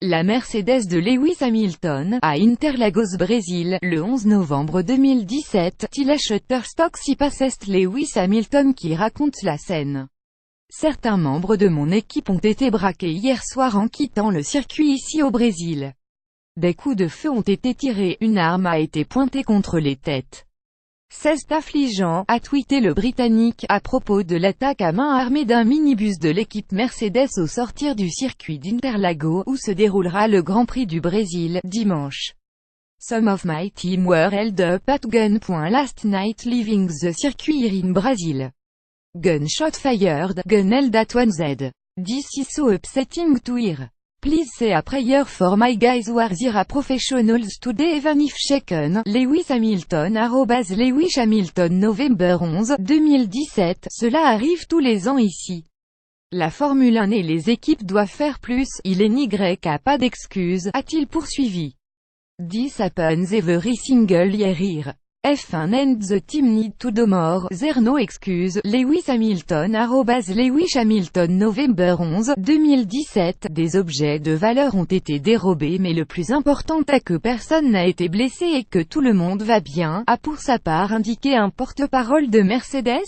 La Mercedes de Lewis Hamilton, à Interlagos, Brésil, le 11 novembre 2017, Tila Shutterstock si passest Lewis Hamilton qui raconte la scène. Certains membres de mon équipe ont été braqués hier soir en quittant le circuit ici au Brésil. Des coups de feu ont été tirés, une arme a été pointée contre les têtes. C'est affligeant, a tweeté le Britannique, à propos de l'attaque à main armée d'un minibus de l'équipe Mercedes au sortir du circuit d'Interlagos, où se déroulera le Grand Prix du Brésil, dimanche. Some of my team were held up at gun. Last night leaving the circuit in Brazil. Gunshot fired, gun held at 1Z. This is so upsetting to hear. Please say a prayer for my guys who are zero professionals today even if shaken. Lewis Hamilton @Lewis Hamilton Novembre 11, 2017. Cela arrive tous les ans ici. La Formule 1 et les équipes doivent faire plus, il est n'y a pas d'excuse, a-t-il poursuivi. This happens every single year. F1 and the team need to do more, there no excuse. Lewis Hamilton @Lewis Hamilton Novembre 11, 2017. Des objets de valeur ont été dérobés mais le plus important est que personne n'a été blessé et que tout le monde va bien, a pour sa part indiqué un porte-parole de Mercedes.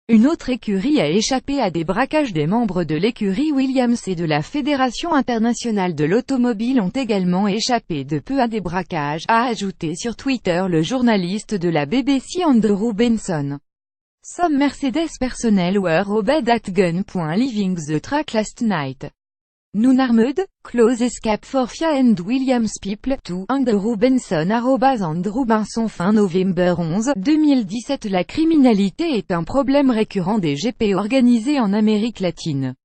Une autre écurie a échappé à des braquages. Des membres de l'écurie Williams et de la Fédération internationale de l'automobile ont également échappé de peu à des braquages, a ajouté sur Twitter le journaliste de la BBC Andrew Benson. Some Mercedes personnel were robbed at gun. Leaving the track last night. Non-armed, close escape for FIA and Williams people, to Andrew Benson @Andrew Benson. Fin novembre 11, 2017. La criminalité est un problème récurrent des GP organisés en Amérique latine.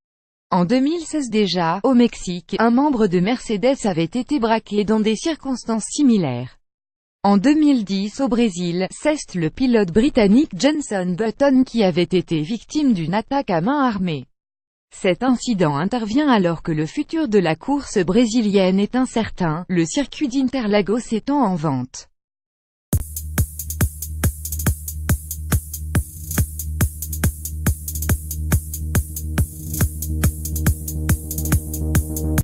En 2016 déjà, au Mexique, un membre de Mercedes avait été braqué dans des circonstances similaires. En 2010 au Brésil, c'est le pilote britannique Jenson Button qui avait été victime d'une attaque à main armée. Cet incident intervient alors que le futur de la course brésilienne est incertain, le circuit d'Interlagos étant en vente.